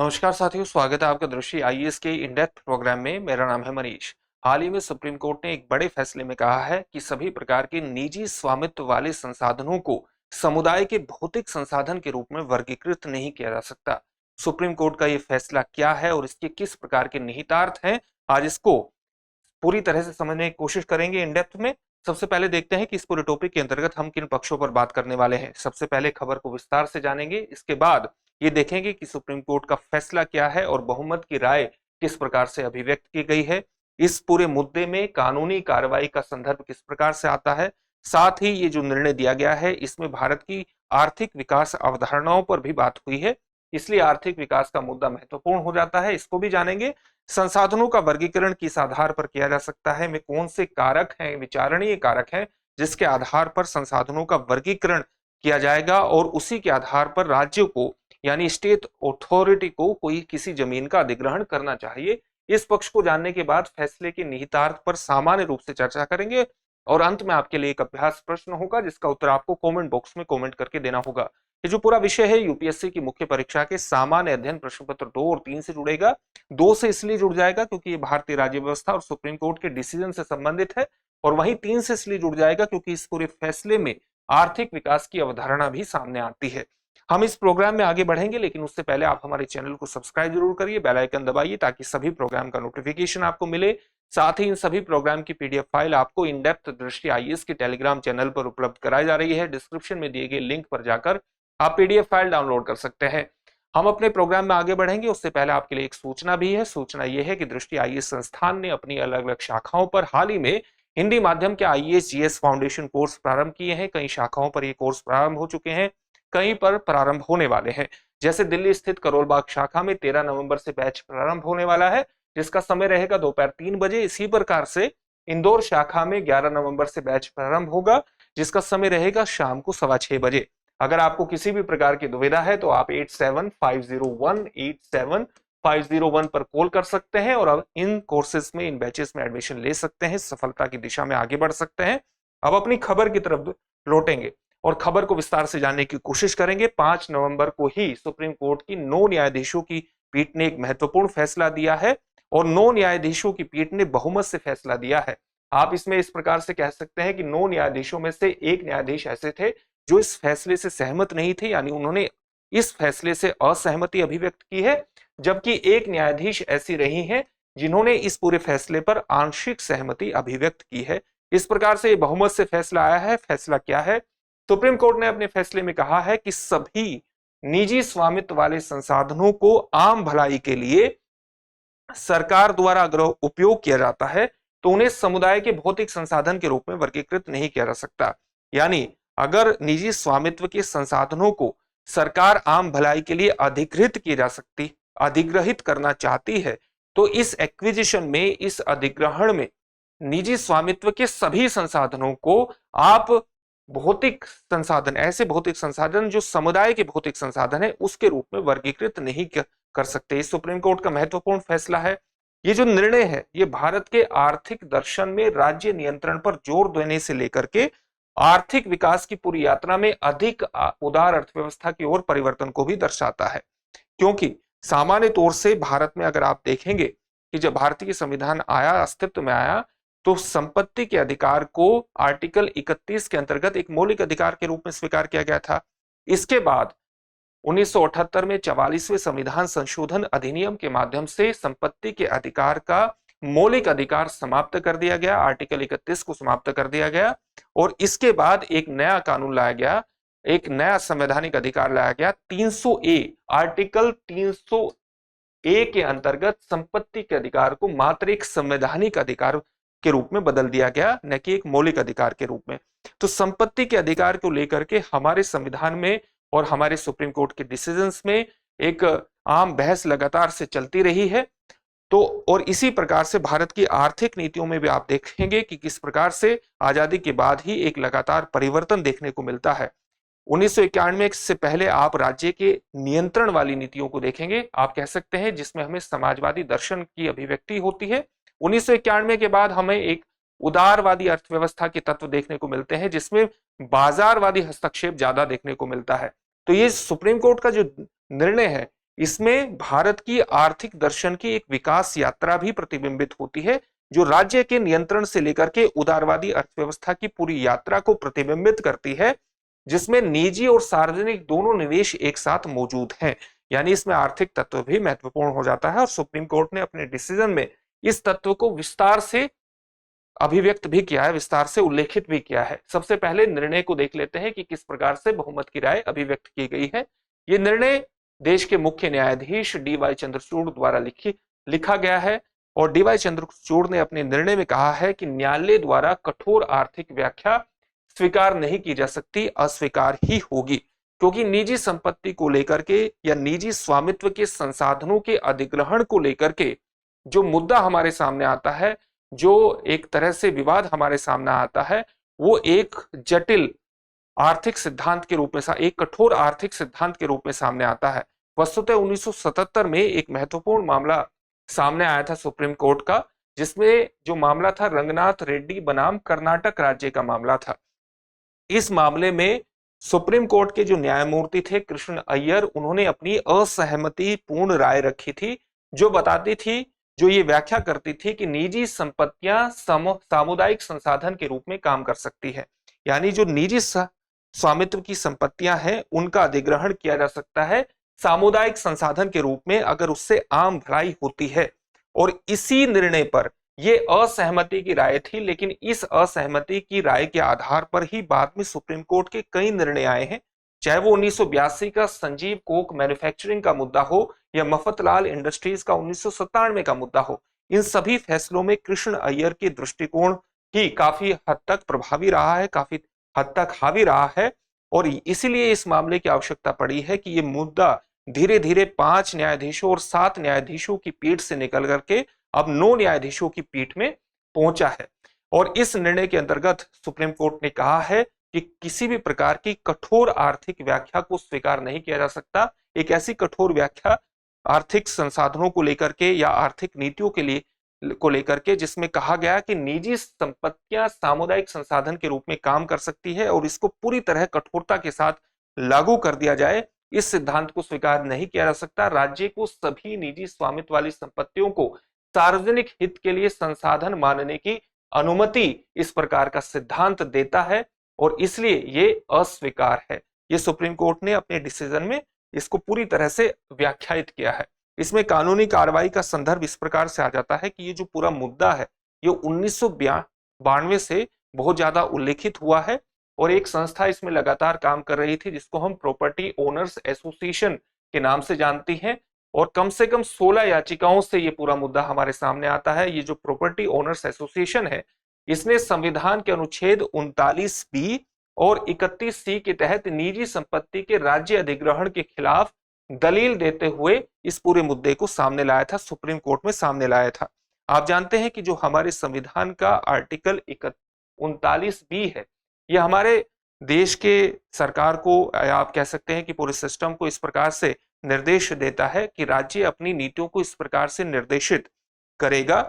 नमस्कार साथियों, स्वागत है आपका दृष्टि आईएएस के इन डेप्थ प्रोग्राम में। मेरा नाम है मनीष। हाल ही में सुप्रीम कोर्ट ने एक बड़े फैसले में कहा है कि सभी प्रकार के निजी स्वामित्व वाले संसाधनों को समुदाय के भौतिक संसाधन के रूप में वर्गीकृत नहीं किया जा सकता। सुप्रीम कोर्ट का यह फैसला क्या है और इसके किस प्रकार के निहितार्थ हैं, आज इसको पूरी तरह से समझने की कोशिश करेंगे इन डेप्थ में। सबसे पहले देखते हैं कि इस पूरे टॉपिक के अंतर्गत हम किन पक्षों पर बात करने वाले हैं। सबसे पहले खबर को विस्तार से जानेंगे, इसके बाद ये देखेंगे कि सुप्रीम कोर्ट का फैसला क्या है और बहुमत की राय किस प्रकार से अभिव्यक्त की गई है। इस पूरे मुद्दे में कानूनी कार्रवाई का संदर्भ किस प्रकार से आता है, साथ ही ये जो निर्णय दिया गया है इसमें भारत की आर्थिक विकास अवधारणाओं पर भी बात हुई है, इसलिए आर्थिक विकास का मुद्दा महत्वपूर्ण हो जाता है, इसको भी जानेंगे। संसाधनों का वर्गीकरण किस आधार पर किया जा सकता है, में कौन से कारक हैं, विचारणीय कारक हैं जिसके आधार पर संसाधनों का वर्गीकरण किया जाएगा और उसी के आधार पर राज्यों को यानी स्टेट अथॉरिटी को कोई किसी जमीन का अधिग्रहण करना चाहिए। इस पक्ष को जानने के बाद फैसले के निहितार्थ पर सामान्य रूप से चर्चा करेंगे और अंत में आपके लिए एक अभ्यास प्रश्न होगा जिसका उत्तर आपको कमेंट बॉक्स में कमेंट करके देना होगा। ये जो पूरा विषय है यूपीएससी की मुख्य परीक्षा के सामान्य अध्ययन प्रश्न पत्र 2 और 3 से जुड़ेगा। 2 से इसलिए जुड़ जाएगा क्योंकि ये भारतीय राज्य व्यवस्था और सुप्रीम कोर्ट के डिसीजन से संबंधित है, और वहीं 3 से इसलिए जुड़ जाएगा क्योंकि इस पूरे फैसले में आर्थिक विकास की अवधारणा भी सामने आती है। हम इस प्रोग्राम में आगे बढ़ेंगे, लेकिन उससे पहले आप हमारे चैनल को सब्सक्राइब जरूर करिए, बेल आइकन दबाइए ताकि सभी प्रोग्राम का नोटिफिकेशन आपको मिले। साथ ही इन सभी प्रोग्राम की पीडीएफ फाइल आपको इन डेप्थ दृष्टि आईएएस के टेलीग्राम चैनल पर उपलब्ध कराई जा रही है। डिस्क्रिप्शन में दिए गए लिंक पर जाकर आप पीडीएफ फाइल डाउनलोड कर सकते हैं। हम अपने प्रोग्राम में आगे बढ़ेंगे, उससे पहले आपके लिए एक सूचना भी है। सूचना यह है कि दृष्टि आईएएस संस्थान ने अपनी अलग अलग शाखाओं पर हाल ही में हिंदी माध्यम के आईएएस जीएस फाउंडेशन कोर्स प्रारंभ किए हैं। कई शाखाओं पर ये कोर्स प्रारंभ हो चुके हैं, कहीं पर प्रारंभ होने वाले हैं। जैसे दिल्ली स्थित करोल बाग शाखा में 13 नवंबर से बैच प्रारंभ होने वाला है, जिसका समय रहेगा दोपहर 3 बजे। इसी प्रकार से इंदौर शाखा में 11 नवंबर से बैच प्रारंभ होगा, जिसका समय रहेगा शाम को 6:15 बजे। अगर आपको किसी भी प्रकार की दुविधा है तो आप 8750187501 पर कॉल कर सकते हैं और अब इन कोर्सेज में, इन बैचेस में एडमिशन ले सकते हैं, सफलता की दिशा में आगे बढ़ सकते हैं। अब अपनी खबर की तरफ लौटेंगे और खबर को विस्तार से जानने की कोशिश करेंगे। 5 नवंबर को ही सुप्रीम कोर्ट की 9 न्यायाधीशों की पीठ ने एक महत्वपूर्ण फैसला दिया है और 9 न्यायाधीशों की पीठ ने बहुमत से फैसला दिया है। आप इसमें इस प्रकार से कह सकते हैं कि 9 न्यायाधीशों में से एक न्यायाधीश ऐसे थे जो इस फैसले से सहमत नहीं थे, यानी उन्होंने इस फैसले से असहमति अभिव्यक्त की है, जबकि एक न्यायाधीश ऐसी रही हैं जिन्होंने इस पूरे फैसले पर आंशिक सहमति अभिव्यक्त की है। इस प्रकार से बहुमत से फैसला आया है। फैसला क्या है? सुप्रीम कोर्ट ने अपने फैसले में कहा है कि सभी निजी स्वामित्व वाले संसाधनों को आम भलाई के लिए सरकार द्वारा अगर उपयोग किया जाता है तो उन्हें समुदाय के भौतिक संसाधन के रूप में वर्गीकृत नहीं किया जा सकता। यानी अगर निजी स्वामित्व के संसाधनों को सरकार आम भलाई के लिए अधिग्रहित करना चाहती है तो इस एक्विजिशन में, इस अधिग्रहण में निजी स्वामित्व के सभी संसाधनों को आप भौतिक संसाधन, ऐसे भौतिक संसाधन जो समुदाय के भौतिक संसाधन है, उसके रूप में वर्गीकृत नहीं कर सकते। इस सुप्रीम कोर्ट का महत्वपूर्ण फैसला है। ये जो निर्णय है ये भारत के आर्थिक दर्शन में राज्य नियंत्रण पर जोर देने से लेकर के आर्थिक विकास की पूरी यात्रा में अधिक उदार अर्थव्यवस्था की ओर परिवर्तन को भी दर्शाता है। क्योंकि सामान्य तौर से भारत में अगर आप देखेंगे कि जब भारतीय संविधान आया, अस्तित्व में आया, तो संपत्ति के अधिकार को आर्टिकल 31 के अंतर्गत एक मौलिक अधिकार के रूप में स्वीकार किया गया था। इसके बाद 1978 में 44वें संविधान संशोधन अधिनियम के माध्यम से संपत्ति के अधिकार का मौलिक अधिकार समाप्त कर दिया गया, आर्टिकल 31 को समाप्त कर दिया गया और इसके बाद एक नया कानून लाया गया, एक नया संवैधानिक अधिकार लाया गया 300A। आर्टिकल 300A के अंतर्गत संपत्ति के अधिकार को मात्र एक संवैधानिक अधिकार के रूप में बदल दिया गया, न कि एक मौलिक अधिकार के रूप में। तो संपत्ति के अधिकार को लेकर के हमारे संविधान में और हमारे सुप्रीम कोर्ट के डिसीजंस में एक आम बहस लगातार से चलती रही है। तो और इसी प्रकार से भारत की आर्थिक नीतियों में भी आप देखेंगे कि किस प्रकार से आजादी के बाद ही एक लगातार परिवर्तन देखने को मिलता है। 1991 से पहले आप राज्य के नियंत्रण वाली नीतियों को देखेंगे, आप कह सकते हैं, जिसमें हमें समाजवादी दर्शन की अभिव्यक्ति होती है। 1991 के बाद हमें एक उदारवादी अर्थव्यवस्था के तत्व देखने को मिलते हैं, जिसमें बाजारवादी हस्तक्षेप ज्यादा देखने को मिलता है। तो ये सुप्रीम कोर्ट का जो निर्णय है इसमें भारत की आर्थिक दर्शन की एक विकास यात्रा भी प्रतिबिंबित होती है, जो राज्य के नियंत्रण से लेकर के उदारवादी अर्थव्यवस्था की पूरी यात्रा को प्रतिबिंबित करती है, जिसमें निजी और सार्वजनिक दोनों निवेश एक साथ मौजूद हैं। यानी इसमें आर्थिक तत्व भी महत्वपूर्ण हो जाता है और सुप्रीम कोर्ट ने अपने डिसीजन में इस तत्व को विस्तार से अभिव्यक्त भी किया है, विस्तार से उल्लेखित भी किया है। सबसे पहले निर्णय को देख लेते हैं कि किस प्रकार से बहुमत की राय अभिव्यक्त की गई है। यह निर्णय देश के मुख्य न्यायाधीश डी.वाई. चंद्रचूड़ द्वारा लिखा गया है और डी.वाई. चंद्रचूड़ ने अपने निर्णय में कहा है कि न्यायालय द्वारा कठोर आर्थिक व्याख्या स्वीकार नहीं की जा सकती, अस्वीकार ही होगी, क्योंकि निजी संपत्ति को लेकर के या निजी स्वामित्व के संसाधनों के अधिग्रहण को लेकर के जो मुद्दा हमारे सामने आता है, जो एक तरह से विवाद हमारे सामने आता है, वो एक जटिल आर्थिक सिद्धांत के रूप में एक कठोर आर्थिक सिद्धांत के रूप में सामने आता है। वस्तुतः 1977 में एक महत्वपूर्ण मामला सामने आया था सुप्रीम कोर्ट का, जिसमें जो मामला था रंगनाथ रेड्डी बनाम कर्नाटक राज्य का मामला था। इस मामले में सुप्रीम कोर्ट के जो न्यायमूर्ति थे कृष्ण अय्यर, उन्होंने अपनी असहमति पूर्ण राय रखी थी, जो बताती थी, जो ये व्याख्या करती थी कि निजी संपत्तियां सामुदायिक संसाधन के रूप में काम कर सकती है। यानी जो निजी स्वामित्व की संपत्तियां हैं, उनका अधिग्रहण किया जा सकता है सामुदायिक संसाधन के रूप में, अगर उससे आम भलाई होती है। और इसी निर्णय पर यह असहमति की राय थी, लेकिन इस असहमति की राय के आधार पर ही बाद में सुप्रीम कोर्ट के कई निर्णय आए हैं, चाहे वो 1982 का संजीव कोक मैन्युफैक्चरिंग का मुद्दा हो या मफतलाल इंडस्ट्रीज का 1997 का मुद्दा हो। इन सभी फैसलों में कृष्ण अय्यर के दृष्टिकोण ही काफी हद तक प्रभावी रहा है, काफी हद तक हावी रहा है, और इसीलिए इस मामले की आवश्यकता पड़ी है कि यह मुद्दा धीरे धीरे 5 न्यायाधीशों और 7 न्यायाधीशों की पीठ से निकल करके अब 9 न्यायाधीशों की पीठ में पहुंचा है। और इस निर्णय के अंतर्गत सुप्रीम कोर्ट ने कहा है कि किसी भी प्रकार की कठोर आर्थिक व्याख्या को स्वीकार नहीं किया जा सकता। एक ऐसी कठोर व्याख्या आर्थिक संसाधनों को लेकर के या आर्थिक नीतियों को लेकर के जिसमें कहा गया कि निजी संपत्तियां सामुदायिक संसाधन के रूप में काम कर सकती है और इसको पूरी तरह कठोरता के साथ लागू कर दिया जाए, इस सिद्धांत को स्वीकार नहीं किया जा सकता। राज्य को सभी निजी स्वामित्व वाली संपत्तियों को सार्वजनिक हित के लिए संसाधन मानने की अनुमति इस प्रकार का सिद्धांत देता है और इसलिए ये अस्वीकार है। ये सुप्रीम कोर्ट ने अपने डिसीजन में इसको पूरी तरह से व्याख्यायित किया है। इसमें कानूनी कार्रवाई का संदर्भ इस प्रकार से आ जाता है कि ये जो पूरा मुद्दा है ये 1992 से बहुत ज्यादा उल्लेखित हुआ है और एक संस्था इसमें लगातार काम कर रही थी जिसको हम प्रॉपर्टी ओनर्स एसोसिएशन के नाम से जानती हैं, और कम से कम 16 याचिकाओं से ये पूरा मुद्दा हमारे सामने आता है। ये जो प्रॉपर्टी ओनर्स एसोसिएशन है, इसने संविधान के अनुच्छेद 39B और 31C के तहत निजी संपत्ति के राज्य अधिग्रहण के खिलाफ दलील देते हुए इस पूरे मुद्दे को सामने लाया था, सुप्रीम कोर्ट में सामने लाया था। आप जानते हैं कि जो हमारे संविधान का आर्टिकल 39B है, यह हमारे देश के सरकार को, आप कह सकते हैं कि पूरे सिस्टम को इस प्रकार से निर्देश देता है कि राज्य अपनी नीतियों को इस प्रकार से निर्देशित करेगा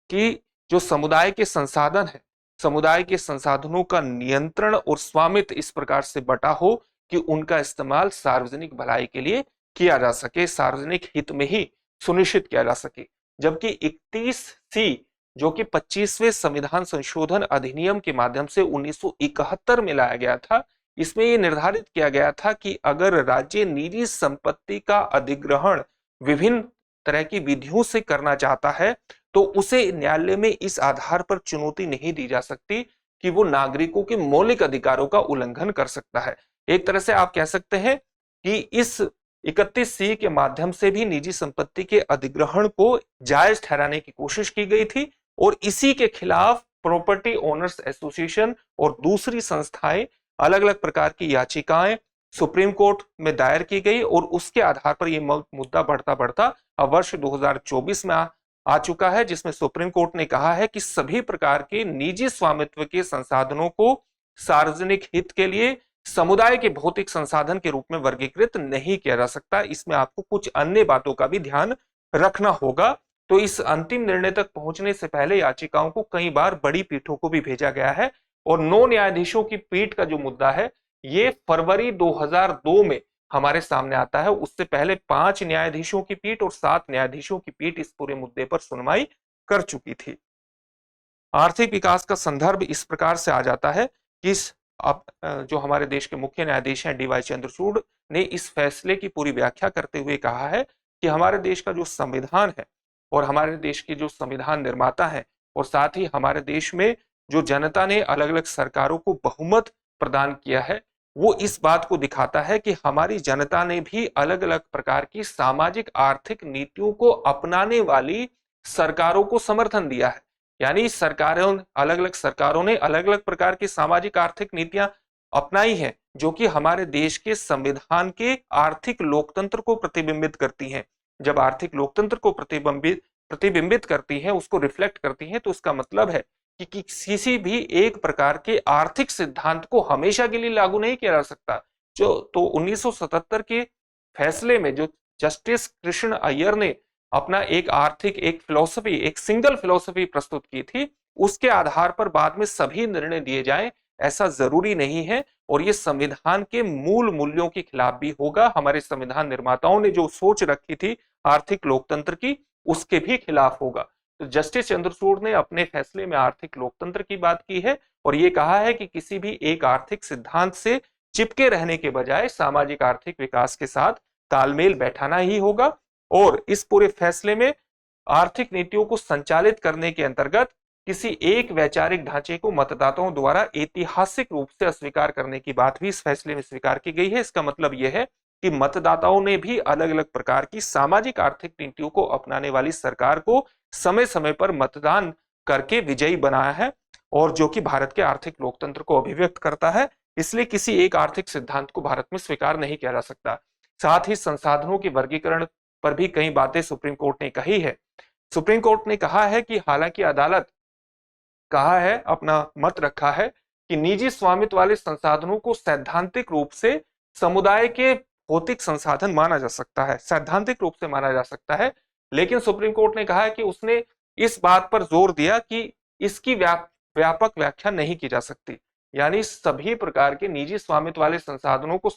कि जो समुदाय के संसाधन है, समुदाय के संसाधनों का नियंत्रण और स्वामित्व इस प्रकार से बटा हो कि उनका इस्तेमाल सार्वजनिक भलाई के लिए किया जा सके, सार्वजनिक हित में ही सुनिश्चित किया जा सके। जबकि 31C जो कि 25वें संविधान संशोधन अधिनियम के माध्यम से 1971 में लाया गया था, इसमें यह निर्धारित किया गया था कि अगर राज्य निजी संपत्ति का अधिग्रहण विभिन्न तरह की विधियों से करना चाहता है तो उसे न्यायालय में इस आधार पर चुनौती नहीं दी जा सकती कि वो नागरिकों के मौलिक अधिकारों का उल्लंघन कर सकता है। एक तरह से आप कह सकते हैं कि इस 31C के माध्यम से भी निजी संपत्ति के अधिग्रहण को जायज ठहराने की कोशिश की गई थी और इसी के खिलाफ प्रॉपर्टी ओनर्स एसोसिएशन और दूसरी संस्थाएं अलग अलग प्रकार की याचिकाएं सुप्रीम कोर्ट में दायर की गई और उसके आधार पर यह मुद्दा बढ़ता बढ़ता अब वर्ष 2024 में आ चुका है, जिसमें सुप्रीम कोर्ट ने कहा है कि सभी प्रकार के निजी स्वामित्व के संसाधनों को सार्वजनिक हित के लिए समुदाय के भौतिक संसाधन के रूप में वर्गीकृत नहीं किया जा सकता। इसमें आपको कुछ अन्य बातों का भी ध्यान रखना होगा। तो इस अंतिम निर्णय तक पहुंचने से पहले याचिकाओं को कई बार बड़ी पीठों को भी भेजा गया है और 9 न्यायाधीशों की पीठ का जो मुद्दा है ये फरवरी 2002 में हमारे सामने आता है। उससे पहले 5 न्यायाधीशों की पीठ और 7 न्यायाधीशों की पीठ इस पूरे मुद्दे पर सुनवाई कर चुकी थी। आर्थिक विकास का संदर्भ इस प्रकार से आ जाता है कि जो हमारे देश के मुख्य न्यायाधीश हैं डी वाई चंद्रचूड़ ने इस फैसले की पूरी व्याख्या करते हुए कहा है कि हमारे देश का जो संविधान है और हमारे देश के जो संविधान निर्माता है और साथ ही हमारे देश में जो जनता ने अलग अलग सरकारों को बहुमत प्रदान किया है, वो इस बात को दिखाता है कि हमारी जनता ने भी अलग अलग प्रकार की सामाजिक आर्थिक नीतियों को अपनाने वाली सरकारों को समर्थन दिया है। यानी सरकारों अलग अलग सरकारों ने अलग अलग प्रकार की सामाजिक आर्थिक नीतियां अपनाई हैं जो कि हमारे देश के संविधान के आर्थिक लोकतंत्र को प्रतिबिंबित करती हैं। जब आर्थिक लोकतंत्र को प्रतिबिंबित करती हैं, उसको रिफ्लेक्ट करती हैं, तो इसका मतलब है कि किसी भी एक प्रकार के आर्थिक सिद्धांत को हमेशा के लिए लागू नहीं किया जा सकता। जो तो 1977 के फैसले में जो जस्टिस कृष्ण अय्यर ने अपना एक आर्थिक एक फिलॉसफी, एक सिंगल फिलॉसफी प्रस्तुत की थी, उसके आधार पर बाद में सभी निर्णय दिए जाएं, ऐसा जरूरी नहीं है और ये संविधान के मूल मूल्यों के खिलाफ भी होगा। हमारे संविधान निर्माताओं ने जो सोच रखी थी आर्थिक लोकतंत्र की, उसके भी खिलाफ होगा। तो जस्टिस चंद्रचूड़ ने अपने फैसले में आर्थिक लोकतंत्र की बात की है और ये कहा है कि किसी भी एक आर्थिक सिद्धांत से चिपके रहने के बजाय सामाजिक आर्थिक विकास के साथ तालमेल बैठाना ही होगा। और इस पूरे फैसले में आर्थिक नीतियों को संचालित करने के अंतर्गत किसी एक वैचारिक ढांचे को मतदाताओं द्वारा ऐतिहासिक रूप से अस्वीकार करने की बात भी इस फैसले में स्वीकार की गई है। इसका मतलब यह है कि मतदाताओं ने भी अलग अलग प्रकार की सामाजिक आर्थिक नीतियों को अपनाने वाली सरकार को समय समय पर मतदान करके विजयी बनाया है और जो कि भारत के आर्थिक लोकतंत्र को अभिव्यक्त करता है। इसलिए किसी एक आर्थिक सिद्धांत को भारत में स्वीकार नहीं किया जा सकता। साथ ही संसाधनों के वर्गीकरण पर भी कई बातें सुप्रीम कोर्ट ने कही है। सुप्रीम कोर्ट ने कहा है कि हालांकि अदालत कहा है, अपना मत रखा है कि निजी स्वामित्व वाले संसाधनों को सैद्धांतिक रूप से समुदाय के भौतिक संसाधन माना जा सकता है, सैद्धांतिक रूप से माना जा सकता है। लेकिन सुप्रीम कोर्ट ने कहा है कि उसने इस बात पर जोर दिया कि इसकी व्यापक व्याख्या नहीं की जा सकती। यानी सभी प्रकार के निजी स्वामित्व वाले संसाधनों को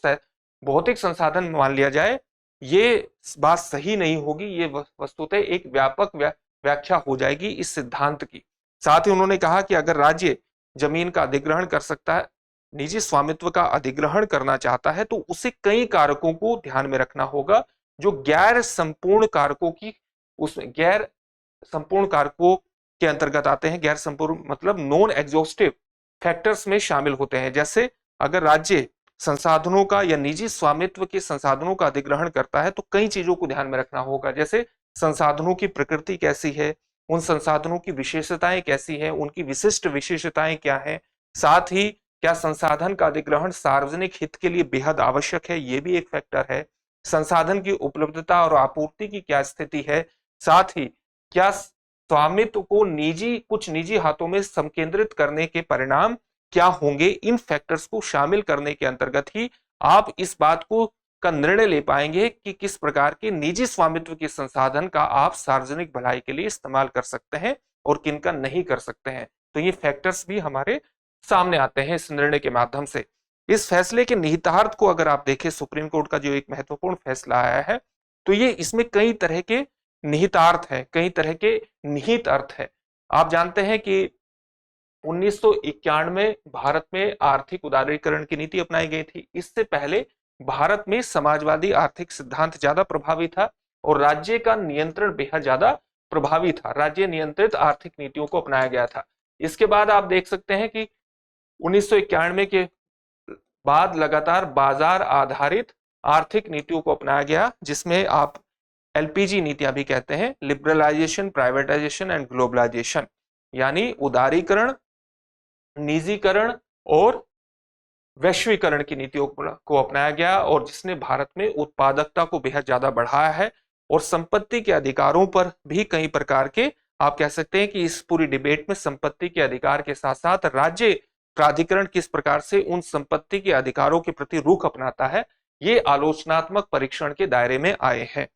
भौतिक संसाधन मान लिया जाए, ये बात सही नहीं होगी। ये वस्तुतः एक व्यापक व्याख्या हो जाएगी इस सिद्धांत की। साथ ही उन्होंने कहा कि अगर राज्य जमीन का अधिग्रहण कर सकता है, निजी स्वामित्व का अधिग्रहण करना चाहता है, तो उसे कई कारकों को ध्यान में रखना होगा जो गैर संपूर्ण कारकों की, उसमें गैर संपूर्ण कारकों के अंतर्गत आते हैं। गैर संपूर्ण मतलब नॉन एग्जॉस्टिव फैक्टर्स में शामिल होते हैं। जैसे अगर राज्य संसाधनों का या निजी स्वामित्व के संसाधनों का अधिग्रहण करता है तो कई चीजों को ध्यान में रखना होगा। जैसे संसाधनों की प्रकृति कैसी है, उन संसाधनों की विशेषताएं कैसी है, उनकी विशिष्ट विशेषताएं क्या है, साथ ही क्या संसाधन का अधिग्रहण सार्वजनिक हित के लिए बेहद आवश्यक है, ये भी एक फैक्टर है। संसाधन की उपलब्धता और आपूर्ति की क्या स्थिति है, साथ ही क्या स्वामित्व को कुछ निजी हाथों में संकेंद्रित करने के परिणाम क्या होंगे। इन फैक्टर्स को शामिल करने के अंतर्गत ही आप इस बात को का निर्णय ले पाएंगे कि किस प्रकार के निजी स्वामित्व के संसाधन का आप सार्वजनिक भलाई के लिए इस्तेमाल कर सकते हैं और किन का नहीं कर सकते हैं। तो ये फैक्टर्स भी हमारे सामने आते हैं इस निर्णय के माध्यम से। इस फैसले के निहितार्थ को अगर आप देखें, सुप्रीम कोर्ट का जो एक महत्वपूर्ण फैसला आया है, तो ये इसमें कई तरह के निहितार्थ है, कई तरह के निहित अर्थ है। आप जानते हैं कि 1991 में भारत में आर्थिक उदारीकरण की नीति अपनाई गई थी। इससे पहले भारत में समाजवादी आर्थिक सिद्धांत ज्यादा प्रभावी था और राज्य का नियंत्रण बेहद ज्यादा प्रभावी था। राज्य नियंत्रित आर्थिक नीतियों को अपनाया गया था। इसके बाद आप देख सकते हैं कि 1991 के बाद लगातार बाजार आधारित आर्थिक नीतियों को अपनाया गया, जिसमें आप एलपीजी नीतियां भी कहते हैं, लिबरलाइजेशन, प्राइवेटाइजेशन एंड ग्लोबलाइजेशन, यानी उदारीकरण, निजीकरण और वैश्वीकरण की नीतियों को अपनाया गया और जिसने भारत में उत्पादकता को बेहद ज्यादा बढ़ाया है। और संपत्ति के अधिकारों पर भी कई प्रकार के, आप कह सकते हैं कि इस पूरी डिबेट में संपत्ति के अधिकार के साथ साथ राज्य प्राधिकरण किस प्रकार से उन संपत्ति के अधिकारों के प्रति रुख अपनाता है, ये आलोचनात्मक परीक्षण के दायरे में आए हैं।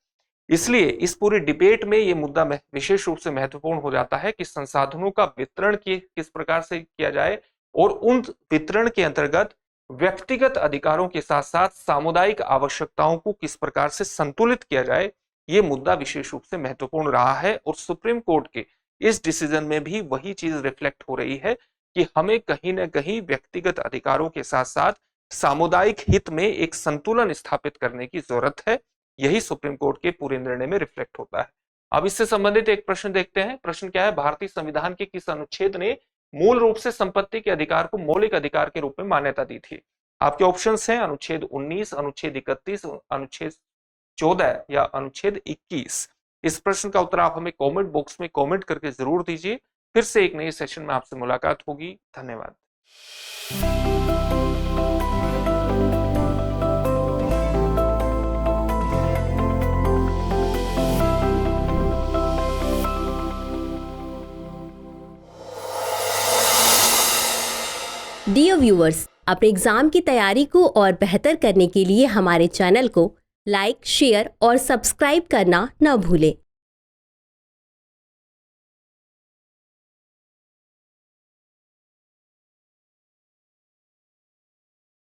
इसलिए इस पूरी डिबेट में ये मुद्दा विशेष रूप से महत्वपूर्ण हो जाता है कि संसाधनों का वितरण किस प्रकार से किया जाए और उन वितरण के अंतर्गत व्यक्तिगत अधिकारों के साथ साथ सामुदायिक आवश्यकताओं को किस प्रकार से संतुलित किया जाए, ये मुद्दा विशेष रूप से महत्वपूर्ण रहा है। और सुप्रीम कोर्ट के इस डिसीजन में भी वही चीज रिफ्लेक्ट हो रही है कि हमें कहीं ना कहीं व्यक्तिगत अधिकारों के साथ साथ सामुदायिक हित में एक संतुलन स्थापित करने की जरूरत है। यही सुप्रीम कोर्ट के पूरे निर्णय में रिफ्लेक्ट होता है। अब इससे संबंधित एक प्रश्न देखते हैं। प्रश्न क्या है, भारतीय संविधान के किस अनुच्छेद ने मूल रूप से संपत्ति के अधिकार को मौलिक अधिकार के रूप में मान्यता दी थी? आपके ऑप्शंस हैं अनुच्छेद 19, अनुच्छेद 31, अनुच्छेद 14 या अनुच्छेद 21। इस प्रश्न का उत्तर आप हमें कमेंट बॉक्स में कमेंट करके जरूर दीजिए। फिर से एक नए सेशन में आपसे मुलाकात होगी। धन्यवाद। डियर व्यूअर्स, अपने एग्जाम की तैयारी को और बेहतर करने के लिए हमारे चैनल को लाइक, शेयर और सब्सक्राइब करना न भूलें।